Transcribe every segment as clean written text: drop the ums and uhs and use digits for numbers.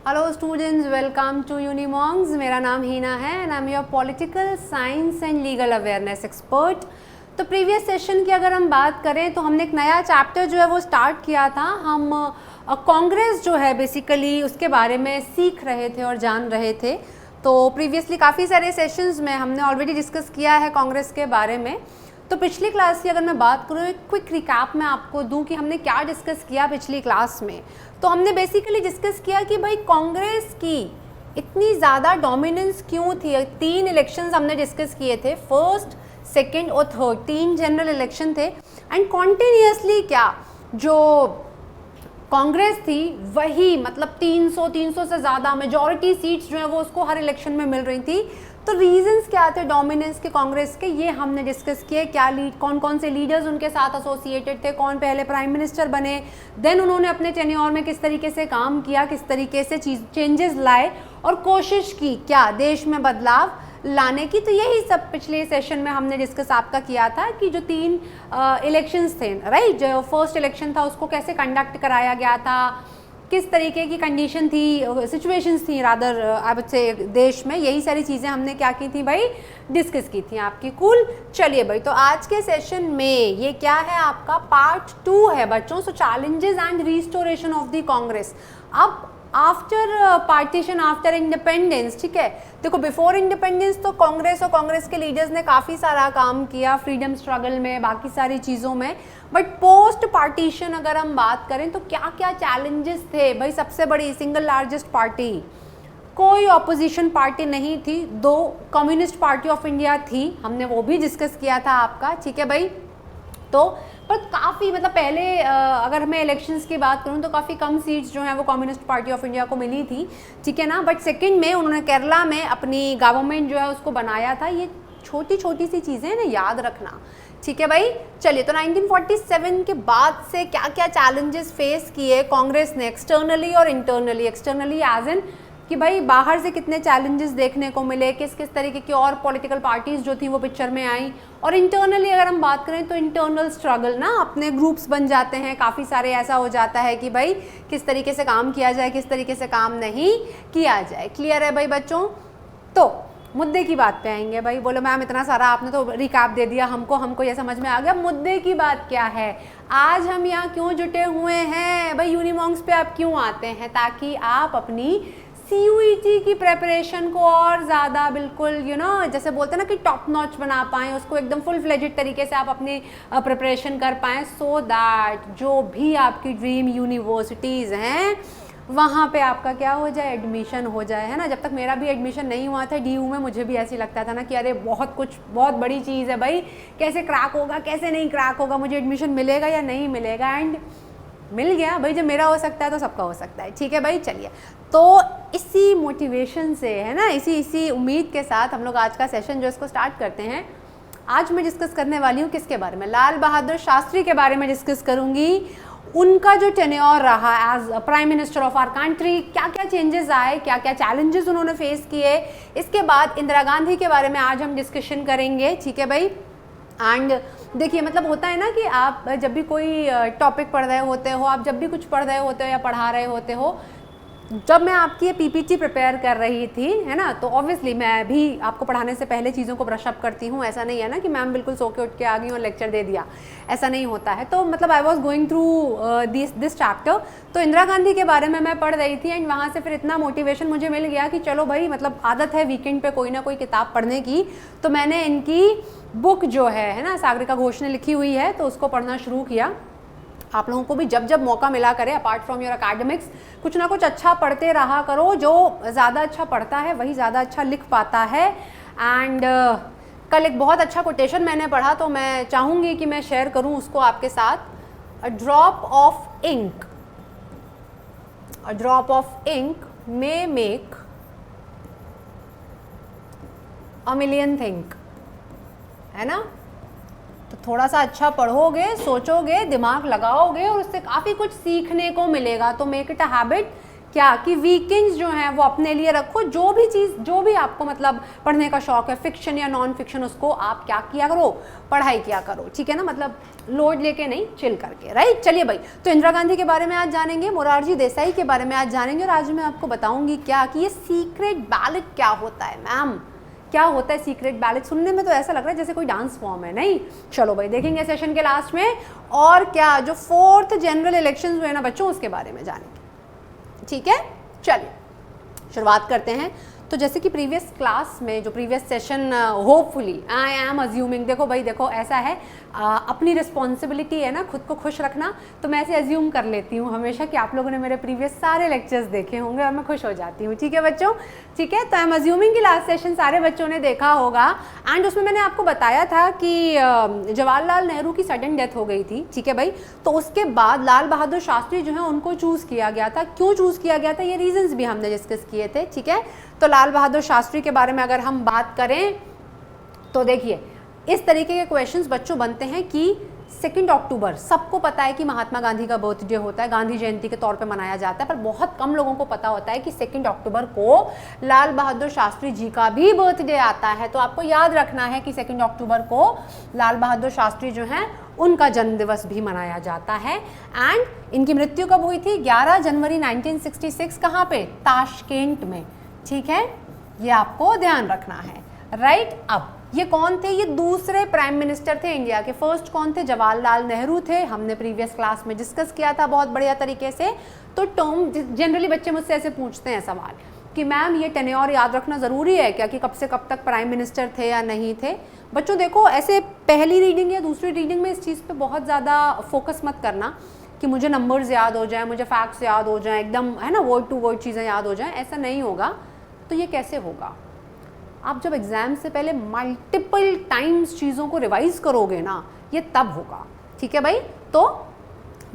Hello students, welcome to Unimonks. मेरा नाम हीना है and I am your political science and legal awareness expert. तो previous session की अगर हम बात करें तो हमने एक नया चैप्टर जो है वो स्टार्ट किया था। हम कांग्रेस जो है बेसिकली उसके बारे में सीख रहे थे और जान रहे थे। तो प्रीवियसली काफ़ी सारे सेशंस में हमने ऑलरेडी डिस्कस किया है कांग्रेस के बारे में। तो पिछली क्लास की अगर मैं बात करूँ, एक क्विक रिकैप मैं आपको दूं कि हमने क्या डिस्कस किया पिछली क्लास में। तो हमने बेसिकली डिस्कस किया कि भाई कांग्रेस की इतनी ज़्यादा डोमिनेंस क्यों थी। 3 इलेक्शंस हमने डिस्कस किए थे, फर्स्ट, सेकंड और थर्ड, 3 जनरल इलेक्शन थे। एंड कॉन्टिन्यूसली क्या जो कांग्रेस थी वही मतलब 300 से ज़्यादा मेजॉरिटी सीट्स जो है वो उसको हर इलेक्शन में मिल रही थी। तो रीजंस क्या थे डोमिनेंस के कांग्रेस के, ये हमने डिस्कस किए। क्या कौन कौन से लीडर्स उनके साथ एसोसिएटेड थे, कौन पहले प्राइम मिनिस्टर बने, देन उन्होंने अपने टेन्योर में किस तरीके से काम किया, किस तरीके से चेंजेस लाए और कोशिश की क्या देश में बदलाव लाने की। तो यही सब पिछले सेशन में हमने डिस्कस आपका किया था कि जो 3 इलेक्शंस थे, राइट, जो फर्स्ट इलेक्शन था उसको कैसे कंडक्ट कराया गया था, किस तरीके की कंडीशन थी, सिचुएशंस थी रादर आई वुड से देश में, यही सारी चीज़ें हमने क्या की थी भाई, डिस्कस की थी आपकी। कूल। चलिए भाई, तो आज के सेशन में ये क्या है, आपका पार्ट 2 है बच्चों। So challenges and restoration of the Congress. अब आफ्टर पार्टीशन, आफ्टर इंडिपेंडेंस, ठीक है, देखो बिफोर इंडिपेंडेंस तो कांग्रेस और कांग्रेस के लीडर्स ने काफ़ी सारा काम किया फ्रीडम स्ट्रगल में, बाकी सारी चीज़ों में। बट पोस्ट पार्टीशन अगर हम बात करें तो क्या क्या चैलेंजेस थे भाई। सबसे बड़ी सिंगल लार्जेस्ट पार्टी, कोई ऑपोजिशन पार्टी नहीं थी, 2 कम्युनिस्ट पार्टी ऑफ इंडिया थी, हमने वो भी डिस्कस किया था आपका, ठीक है भाई। तो पर काफ़ी मतलब पहले अगर मैं इलेक्शंस की बात करूं तो काफ़ी कम सीट्स जो हैं वो कम्युनिस्ट पार्टी ऑफ इंडिया को मिली थी, ठीक है ना। बट सेकंड में उन्होंने केरला में अपनी गवर्नमेंट जो है उसको बनाया था। ये छोटी छोटी सी चीज़ें हैं ना, याद रखना, ठीक है भाई। चलिए, तो 1947 के बाद से क्या क्या चैलेंजेस फेस किए कांग्रेस ने एक्सटर्नली और इंटरनली। एक्सटर्नली एज इन कि भाई बाहर से कितने चैलेंजेस देखने को मिले, किस किस तरीके की और पॉलिटिकल पार्टीज जो थी वो पिक्चर में आई। और इंटरनली अगर हम बात करें तो इंटरनल स्ट्रगल ना, अपने ग्रुप्स बन जाते हैं काफ़ी सारे, ऐसा हो जाता है कि भाई किस तरीके से काम किया जाए, किस तरीके से काम नहीं किया जाए। क्लियर है भाई बच्चों। तो मुद्दे की बात पे आएंगे भाई। बोलो मैम इतना सारा आपने तो रिकैप दे दिया हमको ये समझ में आ गया। मुद्दे की बात क्या है, आज हम यहाँ क्यों जुटे हुए हैं भाई, यूनिमॉन्ग्स पे आप क्यों आते हैं, ताकि आप अपनी CUET की प्रेपरेशन को और ज़्यादा बिल्कुल जैसे बोलते हैं ना कि टॉप नॉच बना पाएँ, उसको एकदम फुल फ्लेजेड तरीके से आप अपनी प्रिपरेशन कर पाएँ, सो दैट जो भी आपकी ड्रीम यूनिवर्सिटीज़ हैं वहाँ पे आपका क्या हो जाए, एडमिशन हो जाए, है ना। जब तक मेरा भी एडमिशन नहीं हुआ था DU में, मुझे भी ऐसे लगता था ना कि अरे बहुत बड़ी चीज़ है भाई, कैसे क्रैक होगा, कैसे नहीं क्रैक होगा, मुझे एडमिशन मिलेगा या नहीं मिलेगा। एंड मिल गया भाई, जब मेरा हो सकता है तो सबका हो सकता है, ठीक है भाई। चलिए, तो इसी मोटिवेशन से, है ना, इसी उम्मीद के साथ हम लोग आज का सेशन जो इसको स्टार्ट करते हैं। आज मैं डिस्कस करने वाली हूँ किसके बारे में, लाल बहादुर शास्त्री के बारे में डिस्कस करूँगी। उनका जो टेन्योर रहा as prime minister of our country, क्या क्या चेंजेस आए, क्या क्या चैलेंजेस उन्होंने फेस किए। इसके बाद इंदिरा गांधी के बारे में आज हम डिस्कशन करेंगे, ठीक है भाई। एंड देखिए, मतलब होता है ना कि आप जब भी कोई टॉपिक पढ़ रहे होते हो, आप जब भी कुछ पढ़ रहे होते हो या पढ़ा रहे होते हो, जब मैं आपकी ये PPT प्रिपेयर कर रही थी, है ना, तो ऑब्वियसली मैं भी आपको पढ़ाने से पहले चीज़ों को ब्रश अप करती हूँ। ऐसा नहीं है ना कि मैम बिल्कुल सो के उठ के आ गई और लेक्चर दे दिया, ऐसा नहीं होता है। तो मतलब I was going through this chapter. तो इंदिरा गांधी के बारे में मैं पढ़ रही थी एंड वहाँ से फिर इतना मोटिवेशन मुझे मिल गया कि चलो भाई, मतलब आदत है वीकेंड पे कोई ना कोई किताब पढ़ने की, तो मैंने इनकी बुक जो है ना, सागरिका घोष ने लिखी हुई है, तो उसको पढ़ना शुरू किया। आप लोगों को भी जब जब मौका मिला करे, अपार्ट फ्रॉम योर अकेडमिक्स, कुछ ना कुछ अच्छा पढ़ते रहा करो। जो ज़्यादा अच्छा पढ़ता है वही ज़्यादा अच्छा लिख पाता है। एंड कल एक बहुत अच्छा कोटेशन मैंने पढ़ा, तो मैं चाहूँगी कि मैं शेयर करूँ उसको आपके साथ। A drop of ink may make a million think, है ना। तो थोड़ा सा अच्छा पढ़ोगे, सोचोगे, दिमाग लगाओगे और उससे काफ़ी कुछ सीखने को मिलेगा। तो मेक इट अ हैबिट क्या कि वीकेंड्स जो हैं वो अपने लिए रखो, जो भी चीज़ जो भी आपको मतलब पढ़ने का शौक है, फिक्शन या नॉन फिक्शन, उसको आप क्या किया करो, पढ़ाई किया करो, ठीक है ना, मतलब लोड लेके नहीं, चिल करके, राइट। चलिए भाई, तो इंदिरा गांधी के बारे में आज जानेंगे, मोरारजी देसाई के बारे में आज जानेंगे, और आज मैं आपको बताऊंगी क्या कि ये सीक्रेट बैलेट क्या होता है। मैम क्या होता है सीक्रेट बैलेट? सुनने में तो ऐसा लग रहा है जैसे कोई डांस फॉर्म है, नहीं। चलो भाई देखेंगे सेशन के लास्ट में। और क्या, जो 4th जनरल इलेक्शंस हुए ना बच्चों, उसके बारे में जानेंगे, ठीक है। चलिए शुरुआत करते हैं। तो जैसे कि प्रीवियस क्लास में, जो previous session, hopefully I am assuming, देखो भाई देखो ऐसा है, अपनी रिस्पॉन्सिबिलिटी है ना खुद को खुश रखना, तो मैं ऐसे अज्यूम कर लेती हूँ हमेशा कि आप लोगों ने मेरे प्रीवियस सारे लेक्चर्स देखे होंगे और मैं खुश हो जाती हूँ, ठीक है बच्चों, ठीक है। तो आई एम अज्यूमिंग कि लास्ट सेशन सारे बच्चों ने देखा होगा, एंड उसमें मैंने आपको बताया था कि जवाहरलाल नेहरू की सडन डेथ हो गई थी, ठीक है भाई। तो उसके बाद लाल बहादुर शास्त्री जो है उनको चूज़ किया गया था। क्यों चूज़ किया गया था, ये रीजंस भी हमने डिस्कस किए थे, ठीक है। तो लाल बहादुर शास्त्री के बारे में अगर हम बात करें तो देखिए इस तरीके के क्वेश्चंस बच्चों बनते हैं कि 2 अक्टूबर, सबको पता है कि महात्मा गांधी का बर्थडे होता है, गांधी जयंती के तौर पे मनाया जाता है, पर बहुत कम लोगों को पता होता है कि 2 अक्टूबर को लाल बहादुर शास्त्री जी का भी बर्थडे आता है। तो आपको याद रखना है कि 2 अक्टूबर को लाल बहादुर शास्त्री जो हैं उनका जन्म दिवस भी मनाया जाता है। एंड इनकी मृत्यु कब हुई थी? 11 जनवरी 1966। कहाँ पे? ताशकेंट में, ठीक है, ये आपको ध्यान रखना है, राइट। अब ये कौन थे? ये दूसरे प्राइम मिनिस्टर थे इंडिया के। फर्स्ट कौन थे? जवाहरलाल नेहरू थे, हमने प्रीवियस क्लास में डिस्कस किया था बहुत बढ़िया तरीके से। तो टर्म जनरली बच्चे मुझसे ऐसे पूछते हैं सवाल कि मैम ये टेन्योर याद रखना ज़रूरी है क्या, कि कब से कब तक प्राइम मिनिस्टर थे या नहीं थे? बच्चों देखो, ऐसे पहली रीडिंग या दूसरी रीडिंग में इस चीज़ पे बहुत ज़्यादा फोकस मत करना कि मुझे नंबर्स याद हो जाएं, मुझे फैक्ट्स याद हो जाएं, एकदम है ना वर्ड टू वर्ड चीज़ें याद हो जाएं, ऐसा नहीं होगा। तो ये कैसे होगा? आप जब एग्ज़ाम से पहले मल्टीपल टाइम्स चीज़ों को रिवाइज करोगे ना, ये तब होगा, ठीक है भाई। तो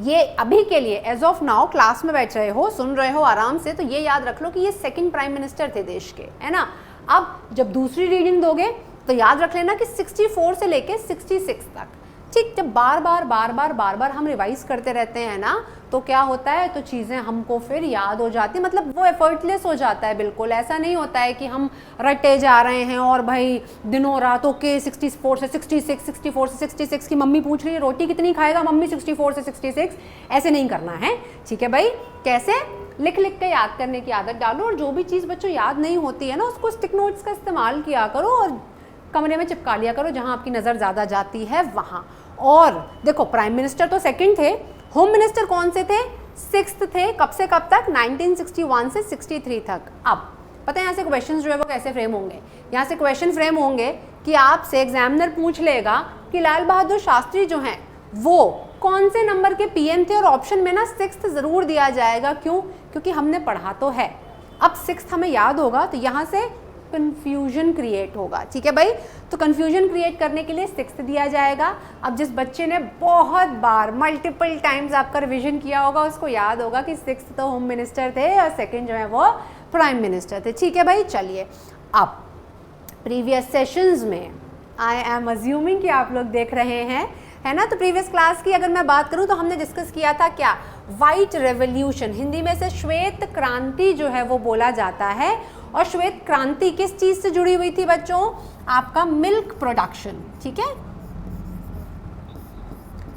ये अभी के लिए एज ऑफ नाउ क्लास में बैठ रहे हो, सुन रहे हो आराम से, तो ये याद रख लो कि ये 2nd प्राइम मिनिस्टर थे देश के, है ना। अब जब दूसरी रीडिंग दोगे तो याद रख लेना कि 64 से लेके 66 तक, ठीक। जब बार बार हम रिवाइज करते रहते हैं ना, तो क्या होता है, तो चीज़ें हमको फिर याद हो जाती, मतलब वो एफर्टलेस हो जाता है। बिल्कुल ऐसा नहीं होता है कि हम रटे जा रहे हैं और भाई दिनों रातों के 64 से 66, 64 से 66 की मम्मी पूछ रही है रोटी कितनी खाएगा मम्मी, 64 से 66, ऐसे नहीं करना है, ठीक है भाई। कैसे? लिख लिख के याद करने की आदत डालो, और जो भी चीज़ बच्चों याद नहीं होती है ना, उसको स्टिक नोट्स का इस्तेमाल किया करो और कमरे में चिपका लिया करो जहाँ आपकी नज़र ज़्यादा जाती है वहाँ। और देखो प्राइम मिनिस्टर तो 2nd थे, होम मिनिस्टर कौन से थे? 6th थे। कब से कब तक? 1961 से 63 तक। अब पता है यहाँ से क्वेश्चंस जो है वो कैसे फ्रेम होंगे? यहाँ से क्वेश्चन फ्रेम होंगे कि आपसे एग्जामिनर पूछ लेगा कि लाल बहादुर शास्त्री जो हैं वो कौन से नंबर के पीएम थे, और ऑप्शन में ना 6th ज़रूर दिया जाएगा। क्यों? क्योंकि हमने पढ़ा तो है। अब 6th हमें याद होगा तो यहाँ से कन्फ्यूजन क्रिएट होगा, ठीक है भाई। तो कन्फ्यूजन क्रिएट करने के लिए 6th दिया जाएगा। अब जिस बच्चे ने बहुत बार मल्टीपल टाइम्स आपका रिवीजन किया होगा उसको याद होगा कि 6th तो होम मिनिस्टर थे और 2nd जो है वो प्राइम मिनिस्टर थे, ठीक है भाई। चलिए अब प्रीवियस सेशंस में आई एम अज्यूमिंग कि आप लोग देख रहे हैं, है ना। तो प्रीवियस क्लास की अगर मैं बात करूं तो हमने डिस्कस किया था क्या? व्हाइट रेवोल्यूशन, हिंदी में से श्वेत क्रांति जो है वो बोला जाता है। और श्वेत क्रांति किस चीज से जुड़ी हुई थी बच्चों? आपका मिल्क प्रोडक्शन, ठीक है।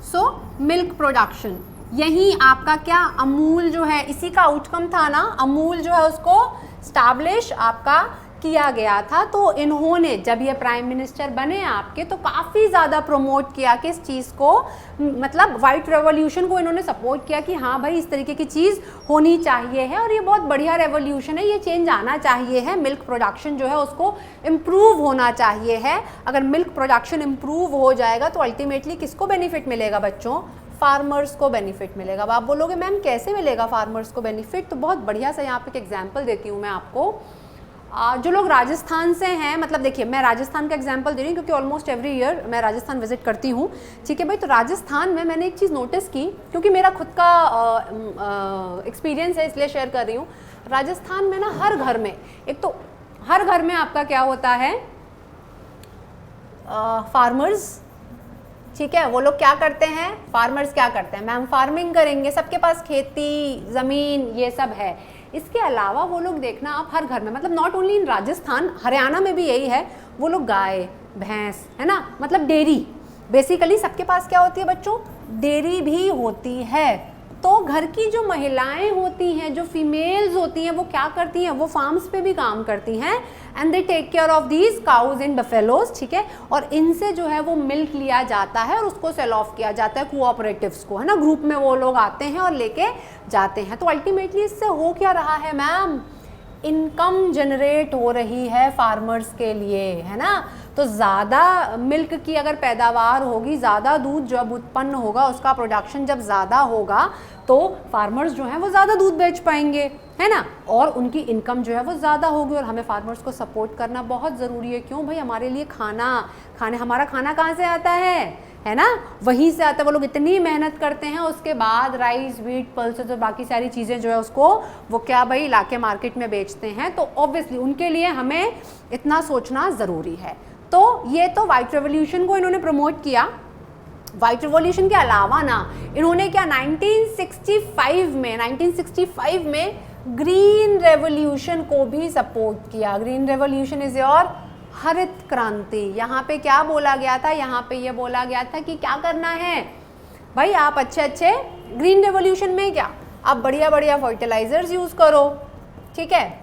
सो मिल्क प्रोडक्शन, यही आपका क्या अमूल जो है इसी का आउटकम था ना। अमूल जो है उसको स्टैब्लिश आपका किया गया था। तो इन्होंने जब ये प्राइम मिनिस्टर बने आपके तो काफ़ी ज़्यादा प्रमोट किया कि इस चीज़ को, मतलब वाइट रेवोल्यूशन को इन्होंने सपोर्ट किया कि हाँ भाई इस तरीके की चीज़ होनी चाहिए है और ये बहुत बढ़िया रेवोल्यूशन है, ये चेंज आना चाहिए है। मिल्क प्रोडक्शन जो है उसको इम्प्रूव होना चाहिए है। अगर मिल्क प्रोडक्शन इम्प्रूव हो जाएगा तो अल्टीमेटली किसको बेनिफिट मिलेगा बच्चों? फार्मर्स को बेनिफिट मिलेगा। अब आप बोलोगे मैम कैसे मिलेगा फार्मर्स को बेनिफिट? तो बहुत बढ़िया सा यहाँ पे एक एग्जाम्पल देती हूँ मैं आपको। जो लोग राजस्थान से हैं, मतलब देखिए मैं राजस्थान का एग्जांपल दे रही हूँ क्योंकि ऑलमोस्ट एवरी ईयर मैं राजस्थान विजिट करती हूँ, ठीक है भाई। तो राजस्थान में मैंने एक चीज़ नोटिस की, क्योंकि मेरा खुद का एक्सपीरियंस है इसलिए शेयर कर रही हूँ। राजस्थान में ना हर घर में, एक तो हर घर में आपका क्या होता है, फार्मर्स ठीक है। वो लोग क्या करते हैं, फार्मर्स क्या करते हैं, मैम फार्मिंग करेंगे, सबके पास खेती ज़मीन ये सब है। इसके अलावा वो लोग देखना आप हर घर में, मतलब not only in Rajasthan, Haryana में भी यही है, वो लोग गाय भैंस है ना, मतलब डेयरी, बेसिकली सबके पास क्या होती है बच्चों, डेयरी भी होती है। तो घर की जो महिलाएं होती हैं, जो फीमेल्स होती हैं, वो क्या करती हैं, वो फार्म्स पे भी काम करती हैं and they take care of these cows and buffaloes, ठीक है। और इनसे जो है वो मिल्क लिया जाता है और उसको सेल ऑफ किया जाता है कोऑपरेटिव्स को, है ना, ग्रुप में वो लोग आते हैं और लेके जाते हैं। तो अल्टीमेटली इससे हो क्या रहा है मैम, इनकम जनरेट हो रही है फार्मर्स के लिए, है ना। तो ज़्यादा मिल्क की अगर पैदावार होगी, ज़्यादा दूध जब उत्पन्न होगा, उसका प्रोडक्शन जब ज़्यादा होगा तो फार्मर्स जो हैं वो ज़्यादा दूध बेच पाएंगे, है ना, और उनकी इनकम जो है वो ज़्यादा होगी। और हमें फार्मर्स को सपोर्ट करना बहुत ज़रूरी है। क्यों भाई, हमारे लिए हमारा खाना कहाँ से आता है ना, वहीं से आता है। वो लोग इतनी मेहनत करते हैं, उसके बाद राइस व्हीट पल्सेस और बाकी सारी चीज़ें जो है उसको वो क्या भाई ला के मार्केट में बेचते हैं। तो ऑब्वियसली उनके लिए हमें इतना सोचना ज़रूरी है। तो ये तो वाइट रेवोल्यूशन को इन्होंने प्रमोट किया। वाइट रेवोल्यूशन के अलावा ना इन्होंने क्या 1965 में ग्रीन रेवोल्यूशन को भी सपोर्ट किया। ग्रीन रेवोल्यूशन इज योर हरित क्रांति। यहाँ पे क्या बोला गया था, यहाँ पे ये बोला गया था कि क्या करना है भाई, आप अच्छे ग्रीन रेवोल्यूशन में क्या, आप बढ़िया फर्टिलाइजर्स यूज करो, ठीक है,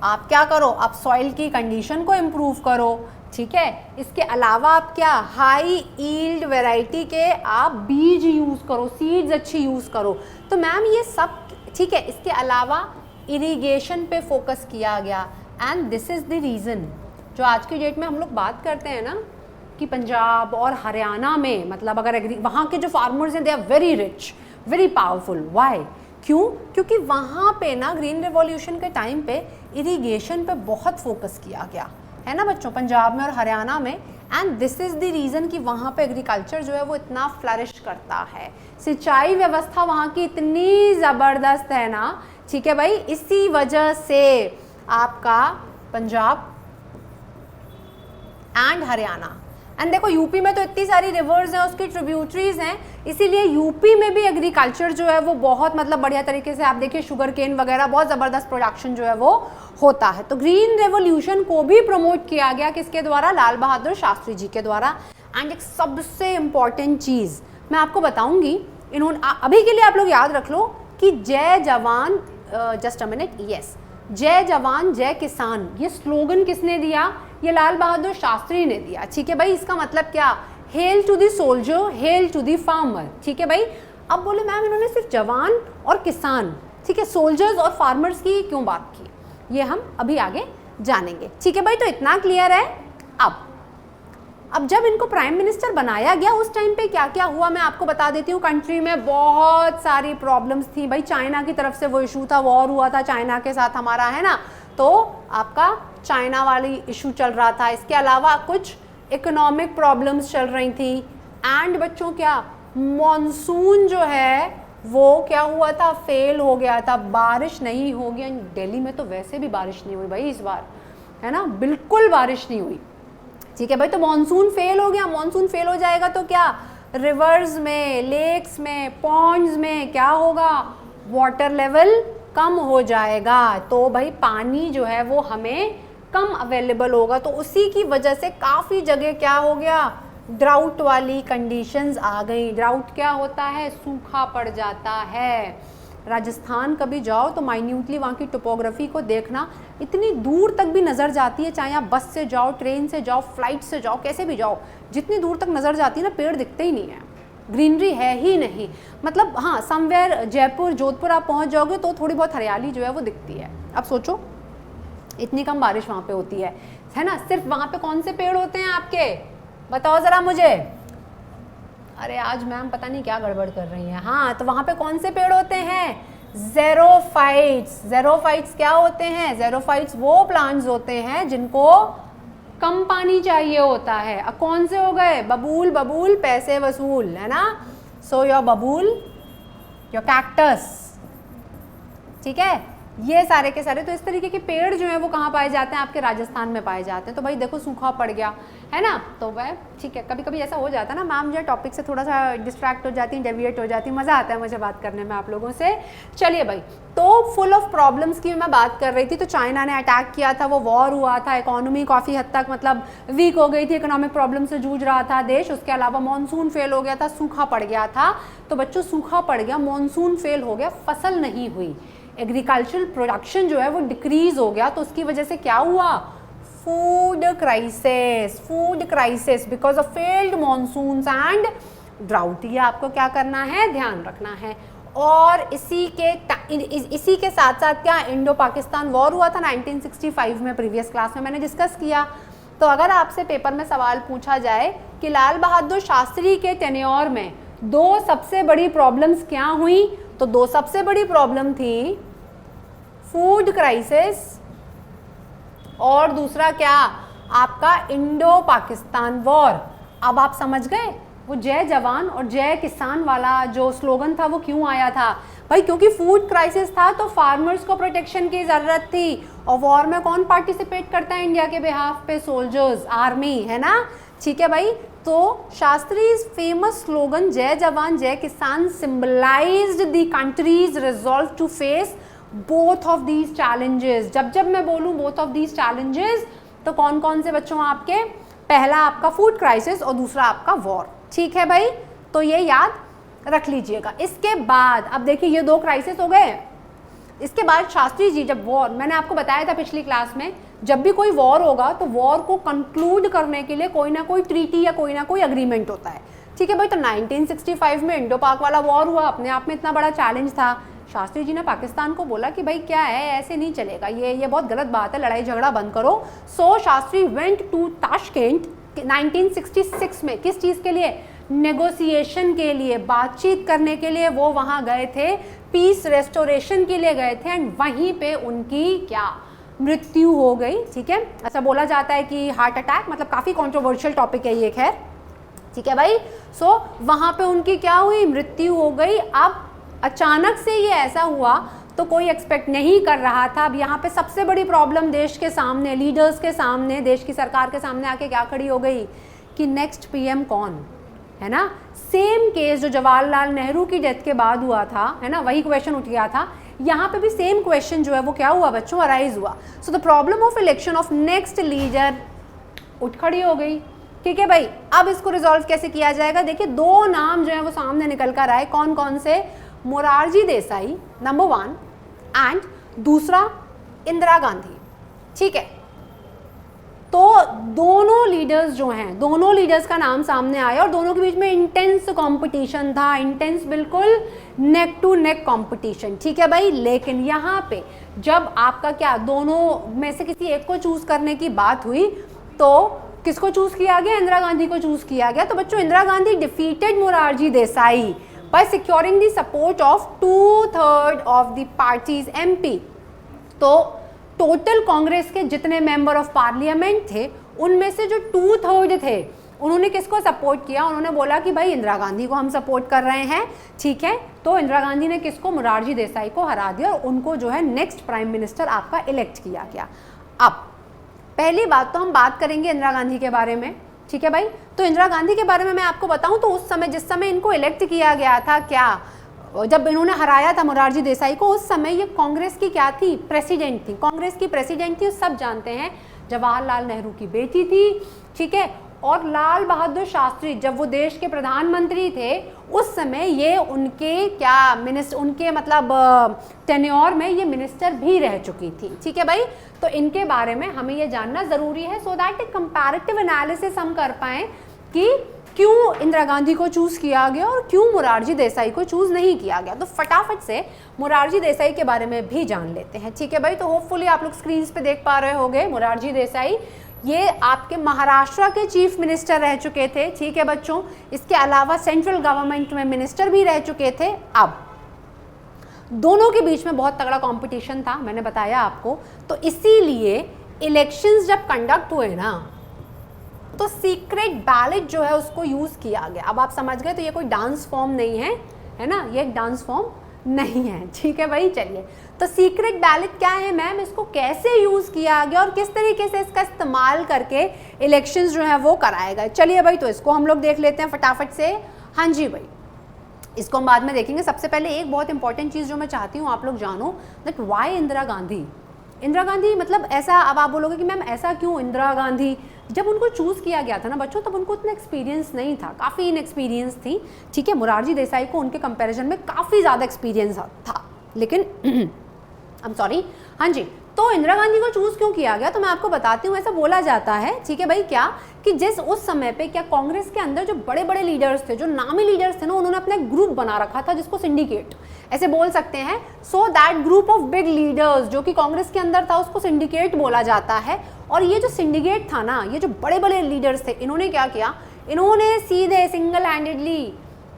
आप क्या करो, आप सॉइल की कंडीशन को इम्प्रूव करो, ठीक है। इसके अलावा आप क्या, हाई ईल्ड वैरायटी के आप बीज यूज़ करो, सीड्स अच्छी यूज़ करो। तो मैम ये सब ठीक है। इसके अलावा इरिगेशन पे फोकस किया गया and this is the reason जो आज की डेट में हम लोग बात करते हैं ना कि पंजाब और हरियाणा में, मतलब अगर वहाँ के जो फार्मर्स हैं they are very rich, very powerful. Why, क्यों, क्योंकि वहाँ पे ना ग्रीन रेवोल्यूशन के टाइम पे इरिगेशन पे बहुत फोकस किया गया, है ना बच्चों, पंजाब में और हरियाणा में। And this is the reason कि वहाँ पे एग्रीकल्चर जो है वो इतना फ्लरिश करता है। सिंचाई व्यवस्था वहाँ की इतनी ज़बरदस्त है ना, ठीक है भाई, इसी वजह से आपका पंजाब एंड हरियाणा एंड देखो यूपी में तो इतनी सारी रिवर्स हैं, उसकी ट्रिब्यूटरीज हैं, इसीलिए यूपी में भी एग्रीकल्चर जो है वो बहुत मतलब बढ़िया तरीके से, आप देखिए शुगर केन वगैरह बहुत ज़बरदस्त प्रोडक्शन जो है वो होता है। तो ग्रीन रेवोल्यूशन को भी प्रमोट किया गया किसके द्वारा, लाल बहादुर शास्त्री जी के द्वारा। एंड एक सबसे इम्पॉर्टेंट चीज़ मैं आपको बताऊंगी, इन्होंने अभी के लिए आप लोग याद रख लो कि जय जवान, जस्ट अ मिनट, यस, जय जवान जय किसान, ये स्लोगन किसने दिया, ये लाल बहादुर शास्त्री ने दिया, ठीक है भाई। इसका मतलब क्या, hail to the soldier, hail to the farmer, ठीक है भाई। अब बोले मैम इन्होंने सिर्फ जवान और किसान, ठीक है, सोल्जर्स और फार्मर्स की क्यों बात की, ये हम अभी आगे जानेंगे, ठीक है भाई। तो इतना क्लियर है। अब जब इनको प्राइम मिनिस्टर बनाया गया उस टाइम पे क्या क्या हुआ मैं आपको बता देती हूँ। कंट्री में बहुत सारी प्रॉब्लम्स थी भाई, चाइना की तरफ से वो इशू था, वॉर हुआ था चाइना के साथ हमारा, है ना, तो आपका चाइना वाली इशू चल रहा था। इसके अलावा कुछ इकोनॉमिक प्रॉब्लम्स चल रही थी एंड बच्चों क्या, मॉनसून जो है वो क्या हुआ था, फेल हो गया था, बारिश नहीं हो गई। दिल्ली में तो वैसे भी बारिश नहीं हुई भाई इस बार, है ना, बिल्कुल बारिश नहीं हुई, ठीक है भाई। तो मॉनसून फेल हो गया, मॉनसून फेल हो जाएगा तो क्या, रिवर्स में, लेक्स में, पॉन्ड्स में क्या होगा, वाटर लेवल कम हो जाएगा। तो भाई पानी जो है वो हमें कम अवेलेबल होगा, तो उसी की वजह से काफ़ी जगह क्या हो गया, ड्राउट वाली कंडीशंस आ गई। ड्राउट क्या होता है, सूखा पड़ जाता है। राजस्थान कभी जाओ तो माइन्यूटली वहाँ की टोपोग्राफी को देखना, इतनी दूर तक भी नज़र जाती है, चाहे आप बस से जाओ, ट्रेन से जाओ, फ्लाइट से जाओ, कैसे भी जाओ, जितनी दूर तक नज़र जाती है ना पेड़ दिखते ही नहीं है, ग्रीनरी है ही नहीं। मतलब हाँ, समवेयर जयपुर जोधपुर आप पहुँच जाओगे तो थोड़ी बहुत हरियाली जो है वो दिखती है। अब सोचो इतनी कम बारिश वहाँ पे होती है ना, सिर्फ वहाँ पे कौन से पेड़ होते हैं आपके, बताओ ज़रा मुझे। अरे आज मैम पता नहीं क्या गड़बड़ कर रही है। हाँ, तो वहाँ पे कौन से पेड़ होते हैं, ज़ेरोफाइट्स। ज़ेरोफाइट्स क्या होते हैं, ज़ेरोफाइट्स वो प्लांट्स होते हैं जिनको कम पानी चाहिए होता है। अब कौन से हो गए, बबूल, बबूल पैसे वसूल, है ना, सो योर बबूल, योर कैक्टस, ठीक है, ये सारे के सारे। तो इस तरीके के पेड़ जो है वो कहाँ पाए जाते हैं, आपके राजस्थान में पाए जाते हैं। तो भाई देखो सूखा पड़ गया है ना, तो वह ठीक है, कभी कभी ऐसा हो जाता है ना, मैम जो है टॉपिक से थोड़ा सा डिस्ट्रैक्ट हो जाती है, डेविएट हो जाती है, मज़ा आता है मुझे बात करने में आप लोगों से। चलिए भाई, तो फुल ऑफ प्रॉब्लम्स की मैं बात कर रही थी। तो चाइना ने अटैक किया था, वो वॉर हुआ था, इकोनॉमी काफ़ी हद तक मतलब वीक हो गई थी, इकोनॉमिक प्रॉब्लम से जूझ रहा था देश। उसके अलावा मानसून फेल हो गया था, सूखा पड़ गया था। तो बच्चों सूखा पड़ गया, मानसून फेल हो गया, फसल नहीं हुई, एग्रीकल्चरल प्रोडक्शन जो है वो डिक्रीज हो गया। तो उसकी वजह से क्या हुआ, food crisis because of failed monsoons and drought. ये आपको क्या करना है, ध्यान रखना है। और इसी के साथ साथ क्या, इंडो पाकिस्तान वॉर हुआ था 1965 में, प्रीवियस क्लास में मैंने डिस्कस किया। तो अगर आपसे पेपर में सवाल पूछा जाए कि लाल बहादुर शास्त्री के टेन्योर में दो सबसे बड़ी प्रॉब्लम्स क्या हुई, तो दो सबसे बड़ी प्रॉब्लम थी फूड क्राइसिस और दूसरा क्या, आपका इंडो पाकिस्तान वॉर। अब आप समझ गए वो जय जवान और जय किसान वाला जो स्लोगन था वो क्यों आया था भाई, क्योंकि फूड क्राइसिस था तो फार्मर्स को प्रोटेक्शन की ज़रूरत थी। और वॉर में कौन पार्टिसिपेट करता है इंडिया के बिहाफ पे, सोल्जर्स, आर्मी, है ना, ठीक है भाई। तो शास्त्री फेमस स्लोगन जय जवान जय किसान symbolised the country's resolve to face both of these challenges. जब मैं बोलूं बोथ ऑफ दीज चैलेंजेस, तो कौन कौन से बच्चों आपके, पहला आपका फूड क्राइसिस और दूसरा आपका वॉर, ठीक है भाई। तो ये याद रख लीजिएगा। इसके बाद अब देखिए ये दो क्राइसिस हो गए। इसके बाद शास्त्री जी जब वॉर, मैंने आपको बताया था पिछली क्लास में, जब भी कोई वॉर होगा तो वॉर को कंक्लूड करने के लिए कोई ना कोई ट्रीटी या कोई ना कोई अग्रीमेंट होता है, ठीक है भाई। तो 1965 में इंडो पाक वाला वॉर हुआ, अपने आप में इतना बड़ा चैलेंज था। शास्त्री जी ने पाकिस्तान को बोला कि भाई क्या है, ऐसे नहीं चलेगा, ये बहुत गलत बात है, लड़ाई झगड़ा बंद करो। सो शास्त्री वेंट टू ताशकेंट 1966 में, किस चीज़ के लिए, नेगोशिएशन के लिए, बातचीत करने के लिए वो वहाँ गए थे, पीस रेस्टोरेशन के लिए गए थे। एंड वहीं पे उनकी क्या, मृत्यु हो गई, ठीक है। ऐसा बोला जाता है कि हार्ट अटैक, मतलब काफ़ी कंट्रोवर्शियल टॉपिक है ये, खैर, ठीक है भाई। सो वहाँ पे उनकी क्या हुई, मृत्यु हो गई। अब अचानक से ये ऐसा हुआ तो कोई एक्सपेक्ट नहीं कर रहा था। अब यहाँ पे सबसे बड़ी प्रॉब्लम देश के सामने, लीडर्स के सामने, देश की सरकार के सामने आके क्या खड़ी हो गई कि नेक्स्ट पीएम कौन, है ना। सेम केस जो जवाहरलाल नेहरू की डेथ के बाद हुआ था, है ना, वही क्वेश्चन उठ गया था। यहाँ पे भी सेम क्वेश्चन जो है वो क्या हुआ बच्चों, अराइज हुआ। So the problem of election of next leader उठ खड़ी हो गई, ठीक है भाई। अब इसको रिजॉल्व कैसे किया जाएगा, देखिए दो नाम जो है वो सामने निकल कर आए, कौन कौन से, मोरारजी देसाई नंबर 1 एंड दूसरा इंदिरा गांधी, ठीक है। तो दोनों लीडर्स जो हैं, दोनों लीडर्स का नाम सामने आया और दोनों के बीच में इंटेंस कंपटीशन था, इंटेंस बिल्कुल नेक टू नेक कंपटीशन, ठीक है भाई। लेकिन यहाँ पे जब आपका क्या, दोनों में से किसी एक को चूज करने की बात हुई तो किसको चूज किया गया, इंदिरा गांधी को चूज किया गया। तो बच्चों Indira Gandhi defeated Morarji Desai by securing the support of 2/3 of the party's MP। तो टोटल कांग्रेस के जितने मेंबर ऑफ पार्लियामेंट थे उनमें से जो 2/3 थे उन्होंने किसको सपोर्ट किया, उन्होंने बोला कि भाई इंदिरा गांधी को हम सपोर्ट कर रहे हैं, ठीक है। तो इंदिरा गांधी ने किसको, मोरारजी देसाई को हरा दिया और उनको जो है नेक्स्ट प्राइम मिनिस्टर आपका इलेक्ट किया गया। अब पहली बात तो हम बात करेंगे इंदिरा गांधी के बारे में, ठीक है भाई। तो इंदिरा गांधी के बारे में मैं आपको बताऊं तो उस समय, जिस समय इनको इलेक्ट किया गया था, क्या, जब इन्होंने हराया था मोरारजी देसाई को, उस समय ये कांग्रेस की क्या थी, प्रेसिडेंट थी, कांग्रेस की प्रेसिडेंट थी। सब जानते हैं जवाहरलाल नेहरू की बेटी थी, ठीक है। और लाल बहादुर शास्त्री जब वो देश के प्रधानमंत्री थे उस समय ये उनके क्या मिनिस्टर, उनके मतलब टेन्योर में ये मिनिस्टर भी रह चुकी थी, ठीक है भाई। तो इनके बारे में हमें ये जानना ज़रूरी है सो दैट एक कंपैरेटिव एनालिसिस हम कर पाएँ कि क्यों इंदिरा गांधी को चूज़ किया गया और क्यों मोरारजी देसाई को चूज़ नहीं किया गया। तो फटाफट से मोरारजी देसाई के बारे में भी जान लेते हैं, ठीक है भाई। तो होपफुली आप लोग स्क्रीन पे देख पा रहे होंगे, मोरारजी देसाई ये आपके महाराष्ट्र के चीफ मिनिस्टर रह चुके थे, ठीक है बच्चों। इसके अलावा सेंट्रल गवर्नमेंट में मिनिस्टर भी रह चुके थे। अब दोनों के बीच में बहुत तगड़ा कंपटीशन था, मैंने बताया आपको। तो इसीलिए इलेक्शंस जब कंडक्ट हुए ना तो सीक्रेट बैलेट जो है उसको यूज़ किया गया। अब आप समझ गए, तो ये कोई डांस फॉर्म नहीं है, है ना, ये एक डांस फॉर्म नहीं है, ठीक है भाई। चलिए, तो सीक्रेट बैलेट क्या है मैम, इसको कैसे यूज़ किया गया और किस तरीके से इसका इस्तेमाल करके इलेक्शंस जो है वो कराए गए। चलिए भाई, तो इसको हम लोग देख लेते हैं फटाफट से। हाँ जी भाई, इसको हम बाद में देखेंगे। सबसे पहले एक बहुत इंपॉर्टेंट चीज़ जो मैं चाहती हूँ आप लोग जानो, दैट वाई इंदिरा गांधी। इंदिरा गांधी मतलब ऐसा, अब आप बोलोगे कि मैम ऐसा क्यों इंदिरा गांधी, जब उनको चूज़ किया गया था ना बच्चों, तब उनको उतना एक्सपीरियंस नहीं था, काफ़ी इनएक्सपीरियंस थी, ठीक है। मोरारजी देसाई को उनके कंपैरिजन में काफ़ी ज़्यादा एक्सपीरियंस था, लेकिन आई एम सॉरी, हाँ जी। तो इंदिरा गांधी को चूज़ क्यों किया गया, तो मैं आपको बताती हूँ। ऐसा बोला जाता है, ठीक है भाई, क्या कि जिस उस समय पे क्या कांग्रेस के अंदर जो बड़े बड़े लीडर्स थे, जो नामी लीडर्स थे ना, उन्होंने अपना एक ग्रुप बना रखा था जिसको सिंडिकेट ऐसे बोल सकते हैं। So that group of big leaders जो कि कांग्रेस के अंदर था, उसको सिंडिकेट बोला जाता है। और ये जो सिंडिकेट था ना, ये जो बड़े बड़े लीडर्स थे, इन्होंने क्या किया, इन्होंने सीधे सिंगल हैंडेडली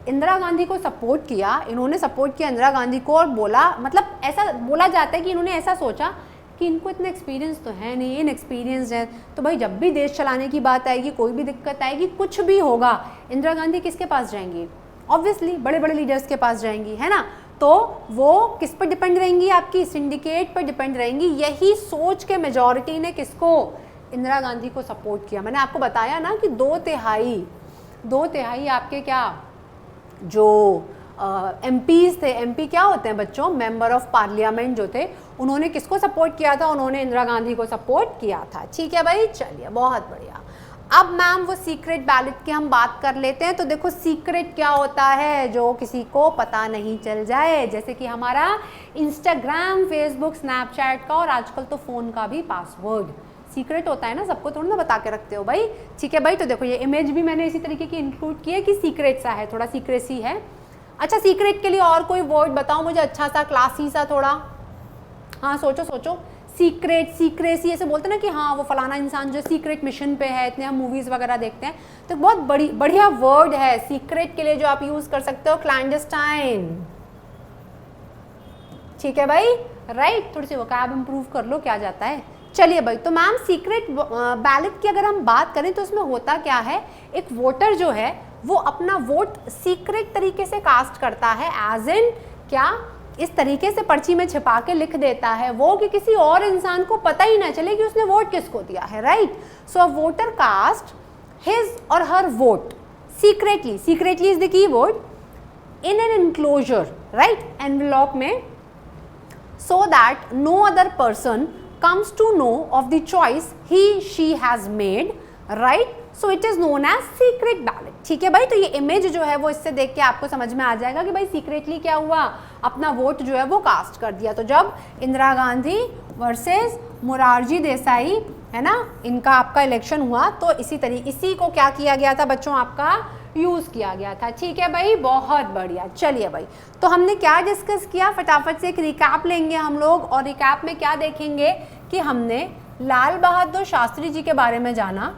इंदिरा गांधी को सपोर्ट किया। इन्होंने सपोर्ट किया इंदिरा गांधी को और बोला, मतलब ऐसा बोला जाता है कि इन्होंने ऐसा सोचा कि इनको इतना एक्सपीरियंस तो है नहीं, इनएक्सपीरियंस है, तो भाई जब भी देश चलाने की बात आएगी, कोई भी दिक्कत आएगी, कुछ भी होगा, इंदिरा गांधी किसके पास जाएंगी, ऑब्वियसली बड़े बड़े लीडर्स के पास जाएंगी, है ना। तो वो किस पर डिपेंड रहेंगी, आपकी सिंडिकेट पर डिपेंड रहेंगी। यही सोच के मेजॉरिटी ने किसको, इंदिरा गांधी को सपोर्ट किया। मैंने आपको बताया ना कि दो तिहाई आपके क्या जो एमपीज थे, एमपी क्या होते हैं बच्चों, मेंबर ऑफ पार्लियामेंट जो थे, उन्होंने किसको सपोर्ट किया था, उन्होंने इंदिरा गांधी को सपोर्ट किया था, ठीक है भाई। चलिए, बहुत बढ़िया। अब मैम वो सीक्रेट बैलेट की हम बात कर लेते हैं। तो देखो, सीक्रेट क्या होता है, जो किसी को पता नहीं चल जाए, जैसे कि हमारा इंस्टाग्राम, फेसबुक, स्नैपचैट का और आजकल तो फ़ोन का भी पासवर्ड सीक्रेट होता है ना, सबको थोड़ा ना बता के रखते हो भाई, ठीक है भाई। तो देखो, ये इमेज भी मैंने इसी तरीके की इंक्लूड की है कि सीक्रेट सा है, थोड़ा सीक्रेसी है। अच्छा, सीक्रेट के लिए और कोई वर्ड बताओ मुझे, अच्छा सा, क्लासी सा थोड़ा। हाँ, सोचो सोचो। सीक्रेट, सीक्रेसी, ऐसे बोलते हैं ना कि हाँ वो फलाना इंसान जो सीक्रेट मिशन पे है, इतने हम मूवीज़ वगैरह देखते हैं, तो बहुत बढ़िया वर्ड है सीक्रेट के लिए जो आप यूज़ कर सकते हो, क्लैंडस्टाइन, ठीक है भाई, राइट। थोड़ी सी वोकैब इंप्रूव कर लो, क्या जाता है। चलिए भाई, तो मैम सीक्रेट बैलेट की अगर हम बात करें तो उसमें होता क्या है, एक वोटर जो है वो अपना वोट सीक्रेट तरीके से कास्ट करता है, एज इन क्या, इस तरीके से पर्ची में छिपा के लिख देता है वो कि किसी और इंसान को पता ही ना चले कि उसने वोट किसको दिया है, right. So a voter cast his or her vote secretly, secretly is the key word, in an enclosure, right, envelope में, so that no other person comes to know of the choice she has made, right, so it is known as secret ballot, ठीक है भाई। तो ये image जो है वो इससे देख के आपको समझ में आ जाएगा कि भाई सीक्रेटली क्या हुआ, अपना वोट जो है वो कास्ट कर दिया। तो जब इंदिरा गांधी वर्सेस मोरारजी देसाई, है ना, इनका आपका इलेक्शन हुआ, तो इसी को क्या किया गया था बच्चों, आपका यूज़ किया गया था, ठीक है भाई, बहुत बढ़िया। चलिए भाई, तो हमने क्या डिस्कस किया, फटाफट से एक रिकैप लेंगे हम लोग, और रिकैप में क्या देखेंगे कि हमने लाल बहादुर शास्त्री जी के बारे में जाना,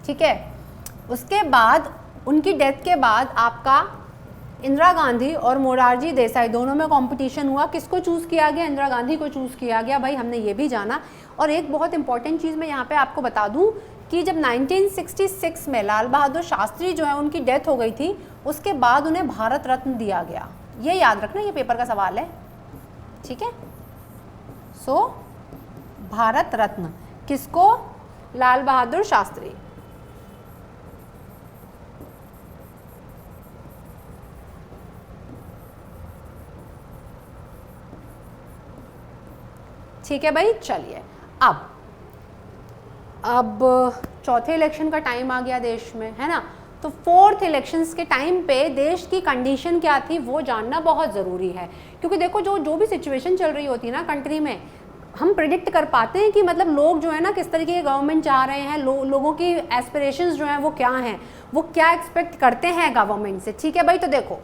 ठीक है। उसके बाद उनकी डेथ के बाद आपका इंदिरा गांधी और मोरारजी देसाई दोनों में कंपटीशन हुआ, किसको चूज़ किया गया, इंदिरा गांधी को चूज़ किया गया भाई, हमने ये भी जाना। और एक बहुत इंपॉर्टेंट चीज़ मैं यहाँ पे आपको बता दूँ कि जब 1966 में लाल बहादुर शास्त्री जो है उनकी डेथ हो गई थी, उसके बाद उन्हें भारत रत्न दिया गया, ये याद रखना, ये पेपर का सवाल है, ठीक है। सो भारत रत्न किसको, लाल बहादुर शास्त्री, ठीक है भाई। चलिए, अब चौथे इलेक्शन का टाइम आ गया देश में, है ना। तो फोर्थ इलेक्शंस के टाइम पे देश की कंडीशन क्या थी वो जानना बहुत ज़रूरी है, क्योंकि देखो जो भी सिचुएशन चल रही होती है ना कंट्री में, हम प्रिडिक्ट कर पाते हैं कि मतलब लोग जो है ना किस तरीके की गवर्नमेंट चाह रहे हैं, लोगों की एस्पिरेशंस जो हैं वो क्या हैं, वो क्या एक्सपेक्ट करते हैं गवर्नमेंट से, ठीक है भाई। तो देखो,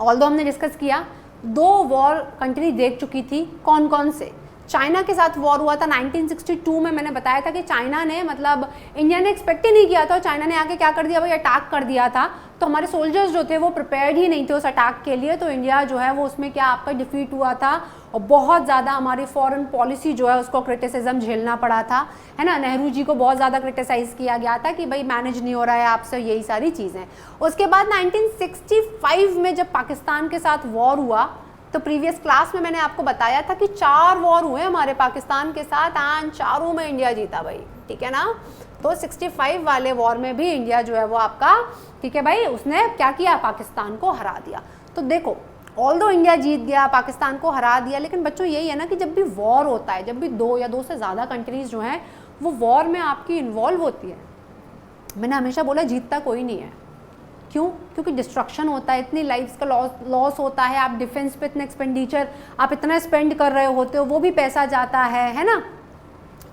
ऑल्दो हमने डिस्कस किया, 2 वॉर कंट्री देख चुकी थी, कौन कौन से, चाइना के साथ वॉर हुआ था 1962 में। मैंने बताया था कि चाइना ने मतलब इंडिया ने एक्सपेक्ट ही नहीं किया था, चाइना ने आके क्या कर दिया भाई, अटैक कर दिया था। तो हमारे सोल्जर्स जो थे वो प्रिपेयर्ड ही नहीं थे उस अटैक के लिए, तो इंडिया जो है वो उसमें क्या आपका डिफीट हुआ था और बहुत ज़्यादा हमारी फॉरेन पॉलिसी जो है उसको क्रिटिसिज्म झेलना पड़ा था, है ना। नेहरू जी को बहुत ज़्यादा क्रिटिसाइज़ किया गया था कि भाई मैनेज नहीं हो रहा है आपसे, यही सारी चीज़ें। उसके बाद 1965 में जब पाकिस्तान के साथ वॉर हुआ, तो प्रीवियस क्लास में मैंने आपको बताया था कि 4 वॉर हुए हमारे पाकिस्तान के साथ एंड चारों में इंडिया जीता भाई, ठीक है ना। तो 65 वाले वॉर में भी इंडिया जो है वो आपका, ठीक है भाई, उसने क्या किया, पाकिस्तान को हरा दिया। तो देखो ऑल्दो इंडिया जीत गया, पाकिस्तान को हरा दिया, लेकिन बच्चों यही है ना कि जब भी वॉर होता है, जब भी 2 या 2 से ज़्यादा कंट्रीज जो हैं वो वॉर में आपकी इन्वॉल्व होती है, मैंने हमेशा बोला जीतता कोई नहीं है। क्यों? क्योंकि डिस्ट्रक्शन होता है, इतनी लाइफ्स का लॉस होता है, आप डिफेंस पे इतना एक्सपेंडिचर आप इतना स्पेंड कर रहे होते हो, वो भी पैसा जाता है ना।